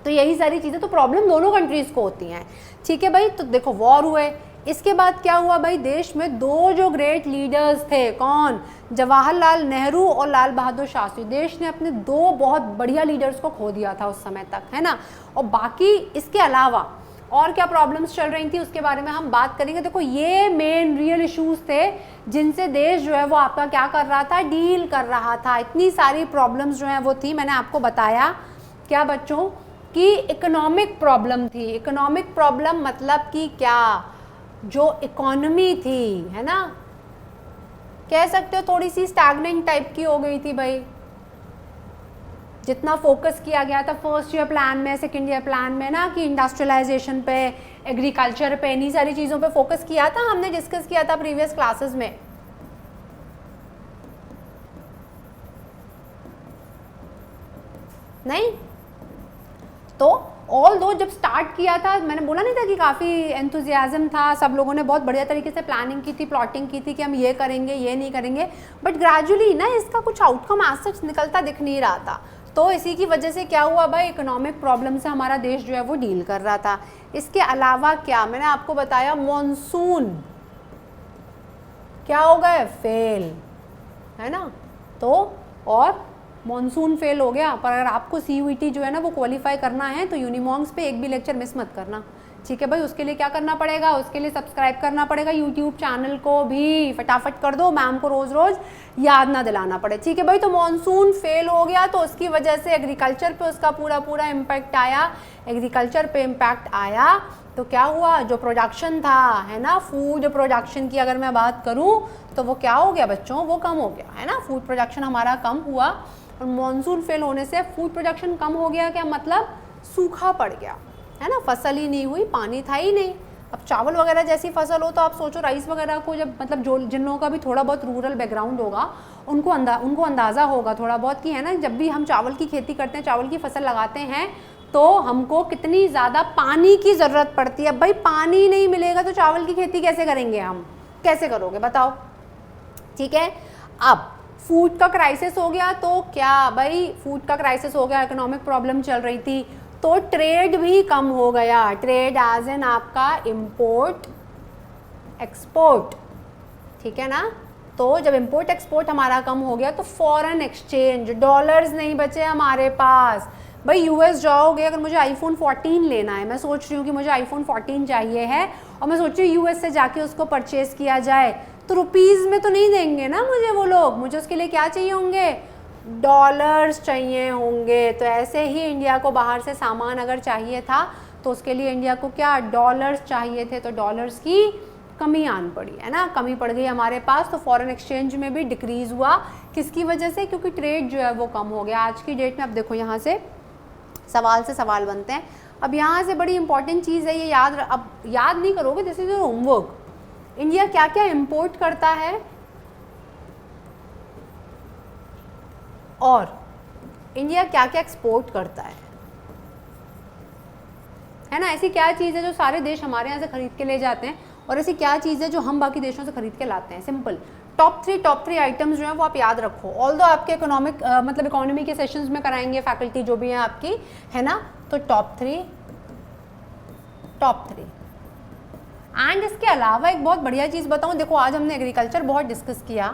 तो यही सारी चीज़ें, तो प्रॉब्लम दोनों कंट्रीज़ को होती हैं, ठीक है भाई। तो देखो वॉर हुए, इसके बाद क्या हुआ भाई, देश में 2 जो ग्रेट लीडर्स थे, कौन, जवाहरलाल नेहरू और लाल बहादुर शास्त्री। देश ने अपने 2 बहुत बढ़िया लीडर्स को खो दिया था उस समय तक, है ना। और बाकी इसके अलावा और क्या प्रॉब्लम्स चल रही थी उसके बारे में हम बात करेंगे। देखो ये मेन रियल इश्यूज थे जिनसे देश जो है वो आपका क्या कर रहा था, डील कर रहा था। इतनी सारी प्रॉब्लम्स जो हैं वो थी, मैंने आपको बताया क्या बच्चों कि इकोनॉमिक प्रॉब्लम थी। इकोनॉमिक प्रॉब्लम मतलब कि क्या, जो इकोनॉमी थी, है ना, कह सकते हो थोड़ी सी स्टैग्नेंट टाइप की हो गई थी भाई। जितना फोकस किया गया था फर्स्ट ईयर प्लान में, सेकेंड ईयर प्लान में ना, कि इंडस्ट्रियलाइजेशन पे, एग्रीकल्चर पे, इन्हीं सारी चीज़ों पे फोकस किया था, हमने डिस्कस किया था प्रीवियस क्लासेस में। नहीं तो ऑल दो जब स्टार्ट किया था, मैंने बोला नहीं था कि काफ़ी एंथुजियाज्म था, सब लोगों ने बहुत बढ़िया तरीके से प्लानिंग की थी, प्लॉटिंग की थी कि हम ये करेंगे, ये नहीं करेंगे, बट ग्रेजुअली ना इसका कुछ आउटकम आज तक निकलता दिख नहीं रहा था। तो इसी की वजह से क्या हुआ भाई, इकोनॉमिक प्रॉब्लम से हमारा देश जो है वो डील कर रहा था। इसके अलावा क्या, मैंने आपको बताया मॉनसून क्या हो गए, फेल, है ना। तो और मॉनसून फेल हो गया, पर अगर आपको CUET जो है ना वो क्वालिफाई करना है तो यूनिमॉन्ग्स पे एक भी लेक्चर मिस मत करना, ठीक है भाई। उसके लिए क्या करना पड़ेगा, उसके लिए सब्सक्राइब करना पड़ेगा यूट्यूब चैनल को भी, फटाफट कर दो, मैम को रोज़ रोज़ याद ना दिलाना पड़े, ठीक है भाई। तो मॉनसून फेल हो गया, तो उसकी वजह से एग्रीकल्चर पे उसका पूरा इम्पैक्ट आया। एग्रीकल्चर पे इम्पैक्ट आया तो क्या हुआ, जो प्रोडक्शन था, है ना, फूड प्रोडक्शन की अगर मैं बात करूँ तो वो क्या हो गया बच्चों, वो कम हो गया, है ना। फूड प्रोडक्शन हमारा कम हुआ, और मॉनसून फेल होने से फूड प्रोडक्शन कम हो गया, क्या मतलब, सूखा पड़ गया, है ना, फसल ही नहीं हुई, पानी था ही नहीं। अब चावल वगैरह जैसी फसल हो तो आप सोचो राइस वगैरह को जब, मतलब जो जिन लोगों का भी थोड़ा बहुत रूरल बैकग्राउंड होगा उनको अंदाज़ा होगा थोड़ा बहुत कि, है ना, जब भी हम चावल की खेती करते हैं, चावल की फसल लगाते हैं, तो हमको कितनी ज़्यादा पानी की ज़रूरत पड़ती है। भाई पानी नहीं मिलेगा तो चावल की खेती कैसे करेंगे हम, कैसे करोगे बताओ, ठीक है। अब फूड का क्राइसिस हो गया, तो क्या भाई, फूड का क्राइसिस हो गया, इकोनॉमिक प्रॉब्लम चल रही थी, तो ट्रेड भी कम हो गया। ट्रेड एज एन आपका इम्पोर्ट एक्सपोर्ट, ठीक है ना। तो जब इम्पोर्ट एक्सपोर्ट हमारा कम हो गया तो फॉरेन एक्सचेंज, डॉलर्स नहीं बचे हमारे पास। भाई US जाओगे, अगर मुझे iPhone 14 लेना है, मैं सोच रही हूँ कि मुझे iPhone 14 चाहिए है, और मैं सोच रही हूँ US से जाके उसको परचेज़ किया जाए, तो रुपीज़ में तो नहीं देंगे ना मुझे वो लोग, मुझे उसके लिए क्या चाहिए होंगे, डॉलर्स चाहिए होंगे। तो ऐसे ही इंडिया को बाहर से सामान अगर चाहिए था तो उसके लिए इंडिया को क्या, डॉलर्स चाहिए थे, तो डॉलर्स की कमी आन पड़ी, है ना, कमी पड़ गई हमारे पास। तो फॉरेन एक्सचेंज में भी डिक्रीज़ हुआ, किसकी वजह से, क्योंकि ट्रेड जो है वो कम हो गया। आज की डेट में अब देखो यहाँ से सवाल से सवाल बनते हैं। अब यहाँ से बड़ी इंपॉर्टेंट चीज़ है, ये अब याद नहीं करोगे, this is your homework. India क्या क्या इंपोर्ट करता है और इंडिया क्या क्या एक्सपोर्ट करता है ना। ऐसी क्या चीज़ है जो सारे देश हमारे यहाँ से खरीद के ले जाते हैं, और ऐसी क्या चीज़ है जो हम बाकी देशों से खरीद के लाते हैं। सिंपल टॉप थ्री आइटम्स जो हैं वो आप याद रखो। ऑल्दो आपके मतलब इकोनॉमी के सेशंस में कराएंगे फैकल्टी जो भी हैं आपकी, है ना। तो टॉप थ्री एंड इसके अलावा एक बहुत बढ़िया चीज़ बताऊं, देखो आज हमने एग्रीकल्चर बहुत डिस्कस किया,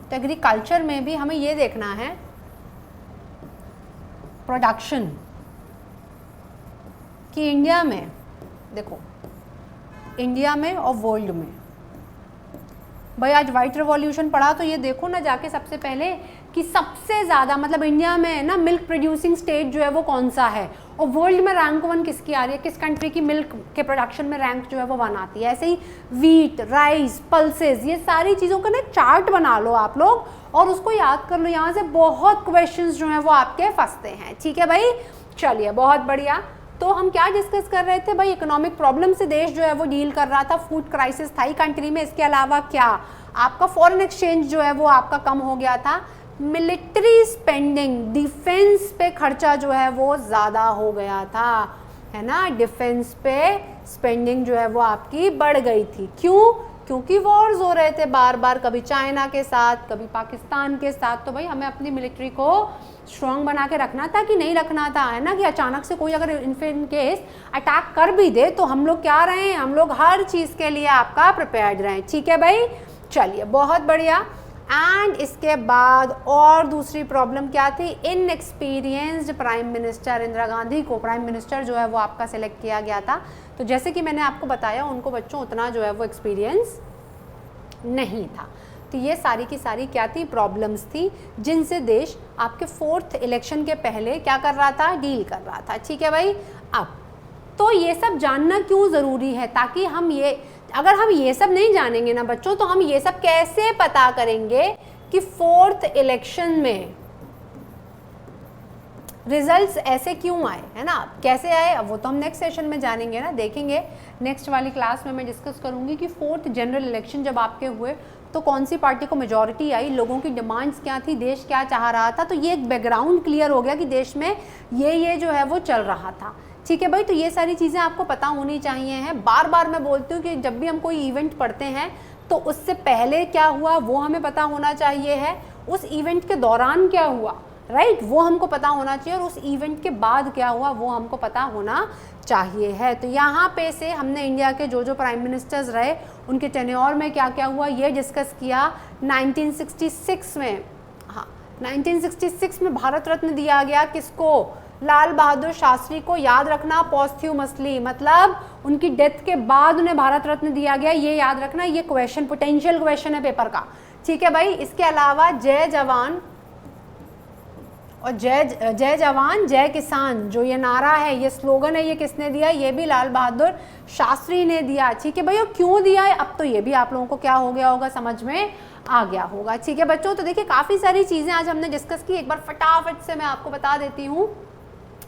तो एग्रीकल्चर में भी हमें ये देखना है प्रोडक्शन कि इंडिया में, देखो इंडिया में और वर्ल्ड में, भाई आज वाइट रिवॉल्यूशन पढ़ा तो ये देखो ना जाके सबसे पहले कि सबसे ज़्यादा मतलब इंडिया में ना मिल्क प्रोड्यूसिंग स्टेट जो है वो कौन सा है, और वर्ल्ड में रैंक 1 किसकी आ रही है, किस कंट्री की मिल्क के प्रोडक्शन में रैंक जो है वो 1 आती है। ऐसे ही वीट, राइस, पल्सेस, ये सारी चीज़ों का ना चार्ट बना लो आप लोग और उसको याद कर लो। यहाँ से बहुत क्वेश्चंस जो हैं वो आपके फंसते हैं। ठीक है भाई, चलिए बहुत बढ़िया। तो हम क्या डिस्कस कर रहे थे भाई, इकोनॉमिक प्रॉब्लम से देश जो है वो डील कर रहा था, फूड क्राइसिस था ही कंट्री में। इसके अलावा क्या, आपका फॉरेन एक्सचेंज जो है वो आपका कम हो गया था, मिलिट्री स्पेंडिंग, डिफेंस पे खर्चा जो है वो ज़्यादा हो गया था, है ना, डिफेंस पे स्पेंडिंग जो है वो आपकी बढ़ गई थी। क्यों? क्योंकि वॉर्स हो रहे थे बार बार, कभी चाइना के साथ, कभी पाकिस्तान के साथ। तो भाई हमें अपनी मिलिट्री को स्ट्रॉन्ग बना के रखना था कि नहीं रखना था, है ना, कि अचानक से कोई अगर इन केस अटैक कर भी दे तो हम लोग क्या रहें, हम लोग हर चीज़ के लिए आपका प्रिपेयर्ड रहें। ठीक है भाई, चलिए बहुत बढ़िया। एंड इसके बाद और दूसरी प्रॉब्लम क्या थी, inexperienced prime minister. Indira Gandhi को प्राइम मिनिस्टर जो है वो आपका सिलेक्ट किया गया था। तो जैसे कि मैंने आपको बताया, उनको बच्चों उतना जो है वो एक्सपीरियंस नहीं था। तो ये सारी की सारी क्या थी, प्रॉब्लम्स थी जिनसे देश आपके 4th इलेक्शन के पहले क्या कर रहा था, डील कर रहा था। ठीक है भाई, अब तो ये सब जानना क्यों ज़रूरी है, ताकि हम ये, अगर हम ये सब नहीं जानेंगे ना बच्चों, तो हम ये सब कैसे पता करेंगे कि 4th इलेक्शन में रिजल्ट्स ऐसे क्यों आए, है ना, कैसे आए, अब वो तो हम नेक्स्ट सेशन में जानेंगे ना, देखेंगे। नेक्स्ट वाली क्लास में मैं डिस्कस करूंगी कि 4th जनरल इलेक्शन जब आपके हुए तो कौन सी पार्टी को मेजॉरिटी आई, लोगों की डिमांड्स क्या थी, देश क्या चाह रहा था। तो ये एक बैकग्राउंड क्लियर हो गया कि देश में ये जो है वो चल रहा था। ठीक है भाई, तो ये सारी चीज़ें आपको पता होनी चाहिए हैं। बार बार मैं बोलती हूँ कि जब भी हम कोई इवेंट पढ़ते हैं तो उससे पहले क्या हुआ वो हमें पता होना चाहिए है, उस इवेंट के दौरान क्या हुआ, राइट, वो हमको पता होना चाहिए, और उस इवेंट के बाद क्या हुआ वो हमको पता होना चाहिए है। तो यहाँ पे से हमने इंडिया के जो प्राइम मिनिस्टर्स रहे उनके टेन्योर में क्या क्या हुआ ये डिस्कस किया। 1966 में, हाँ 1966 में भारत रत्न दिया गया किसको, लाल बहादुर शास्त्री को। याद रखना पोस्ट्यूमसली, मतलब उनकी डेथ के बाद उन्हें भारत रत्न दिया गया, ये याद रखना, ये क्वेश्चन पोटेंशियल क्वेश्चन है पेपर का। ठीक है भाई, इसके अलावा जय जवान और जय जवान जय किसान जो ये नारा है, ये स्लोगन है, ये किसने दिया, ये भी लाल बहादुर शास्त्री ने दिया। ठीक है भाई, और क्यों दिया है अब तो ये भी आप लोगों को क्या हो गया होगा, समझ में आ गया होगा। ठीक है बच्चों, तो देखिए काफ़ी सारी चीज़ें आज हमने डिस्कस की। एक बार फटाफट से मैं आपको बता देती हूँ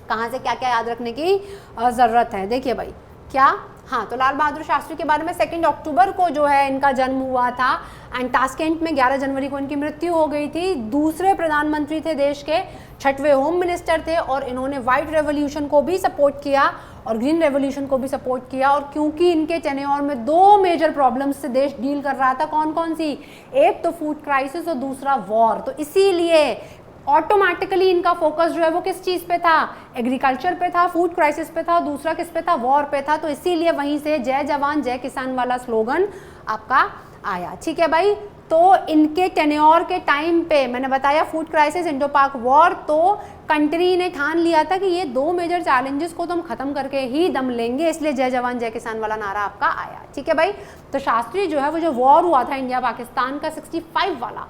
कहाँ से क्या क्या याद रखने की ज़रूरत है। देखिए भाई क्या, हाँ, तो लाल बहादुर शास्त्री के बारे में 2 अक्टूबर को जो है इनका जन्म हुआ था, एंड टास्केंट में 11 जनवरी को इनकी मृत्यु हो गई थी। दूसरे प्रधानमंत्री थे देश के, 6वें होम मिनिस्टर थे, और इन्होंने वाइट रेवोल्यूशन को भी सपोर्ट किया और ग्रीन रेवोल्यूशन को भी सपोर्ट किया। और क्योंकि इनके टेन्योर में 2 मेजर प्रॉब्लम्स से देश डील कर रहा था, कौन कौन सी, एक तो फूड क्राइसिस और दूसरा वॉर, तो इसीलिए ऑटोमेटिकली इनका फोकस जो है वो किस चीज़ पे था, एग्रीकल्चर पे था, फूड क्राइसिस पे था, दूसरा किस पे था, वॉर पे था। तो इसीलिए वहीं से जय जवान जय किसान वाला स्लोगन आपका आया। ठीक है भाई, तो इनके टेन्योर के टाइम पे मैंने बताया फूड क्राइसिस, इंडो पाक वॉर, तो कंट्री ने ठान लिया था कि ये 2 मेजर चैलेंजेस को तो हम खत्म करके ही दम लेंगे, इसलिए जय जवान जय किसान वाला नारा आपका आया। ठीक है भाई, तो शास्त्री जो है वो जो वॉर हुआ था इंडिया पाकिस्तान का 65 वाला,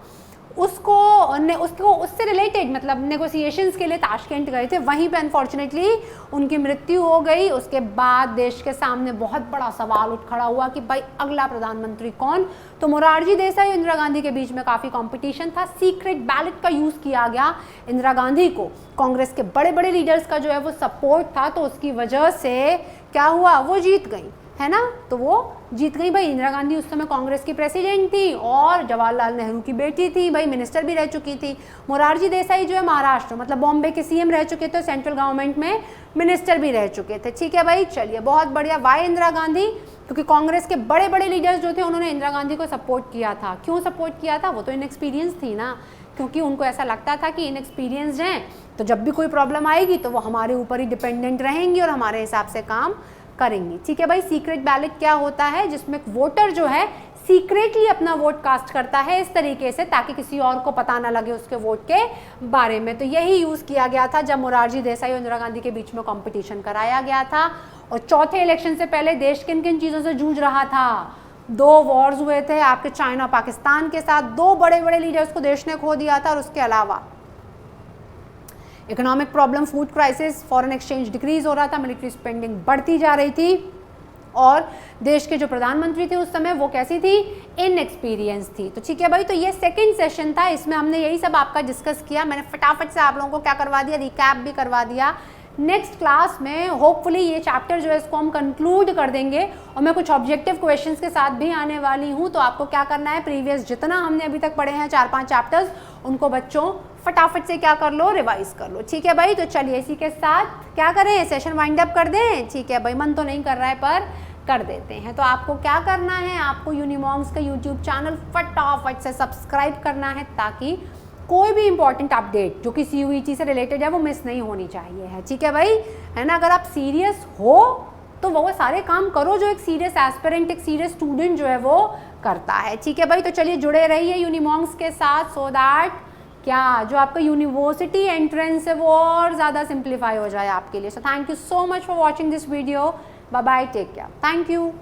उससे रिलेटेड मतलब नेगोशिएशंस के लिए ताशकेंट गए थे, वहीं पे अनफॉर्चुनेटली उनकी मृत्यु हो गई। उसके बाद देश के सामने बहुत बड़ा सवाल उठ खड़ा हुआ कि भाई अगला प्रधानमंत्री कौन। तो मोरारजी देसाई और इंदिरा गांधी के बीच में काफ़ी कंपटीशन था, सीक्रेट बैलेट का यूज़ किया गया। इंदिरा गांधी को कांग्रेस के बड़े बड़े लीडर्स का जो है वो सपोर्ट था, तो उसकी वजह से क्या हुआ, वो जीत गई, है ना, तो वो जीत गई। भाई इंदिरा गांधी उस समय कांग्रेस की प्रेसिडेंट थी और जवाहरलाल नेहरू की बेटी थी, भाई मिनिस्टर भी रह चुकी थी। मोरारजी देसाई जो है महाराष्ट्र मतलब बॉम्बे के सीएम रह चुके थे, सेंट्रल गवर्नमेंट में मिनिस्टर भी रह चुके थे। ठीक है भाई, चलिए बहुत बढ़िया। वाई इंदिरा गांधी, क्योंकि कांग्रेस के बड़े बड़े लीडर्स जो थे उन्होंने इंदिरा गांधी को सपोर्ट किया था। क्यों सपोर्ट किया था, वो तो इनएक्सपीरियंस थी ना, क्योंकि उनको ऐसा लगता था कि इनएक्सपीरियंस्ड हैं तो जब भी कोई प्रॉब्लम आएगी तो वो हमारे ऊपर ही डिपेंडेंट रहेंगी और हमारे हिसाब से काम करेंगी। ठीक है भाई, सीक्रेट बैलेट क्या होता है, जिसमें वोटर जो है सीक्रेटली अपना वोट कास्ट करता है इस तरीके से, ताकि किसी और को पता ना लगे उसके वोट के बारे में। तो यही यूज़ किया गया था जब मोरारजी देसाई और इंदिरा गांधी के बीच में कंपटीशन कराया गया था। और चौथे इलेक्शन से पहले देश किन किन चीज़ों से जूझ रहा था? 2 वॉर्स हुए थे आपके चाइना पाकिस्तान के साथ, 2 बड़े बड़े लीडर्स को देश ने खो दिया था, और उसके अलावा economic problem, food crisis, foreign exchange decrease हो रहा था, मिलिट्री स्पेंडिंग बढ़ती जा रही थी, और देश के जो प्रधानमंत्री थे उस समय वो कैसी थी? इनएक्सपीरियंस थी। तो ठीक है भाई, तो ये सेकंड सेशन था, इसमें हमने यही सब आपका डिस्कस किया। मैंने फटाफट से आप लोगों को क्या करवा दिया, रिकैप भी करवा दिया। नेक्स्ट क्लास में होपफुली ये चैप्टर जो है इसको हम कंक्लूड कर देंगे, और मैं कुछ ऑब्जेक्टिव क्वेश्चंस के साथ भी आने वाली हूँ। तो आपको क्या करना है, प्रीवियस जितना हमने अभी तक पढ़े हैं 4-5 चैप्टर्स, उनको बच्चों फटाफट से क्या कर लो, रिवाइज कर लो। ठीक है भाई, तो चलिए इसी के साथ क्या करें, सेशन वाइंड अप कर दें। ठीक है भाई, मन तो नहीं कर रहा है पर कर देते हैं। तो आपको क्या करना है, आपको यूनिमॉन्ग्स का यूट्यूब चैनल फटाफट से सब्सक्राइब करना है, ताकि कोई भी इंपॉर्टेंट अपडेट जो कि CUET से रिलेटेड है वो मिस नहीं होनी चाहिए है। ठीक है भाई, है ना। अगर आप सीरियस हो तो वो सारे काम करो जो एक सीरियस एस्पिरेंट, एक सीरियस स्टूडेंट जो है वो करता है। ठीक है भाई, तो चलिए जुड़े रहिए यूनिमॉन्ग्स के साथ, सो दैट क्या जो आपका यूनिवर्सिटी एंट्रेंस है वो और ज़्यादा सिंप्लीफाई हो जाए आपके लिए। So thank you so much for watching this video. Bye bye, take care, thank you.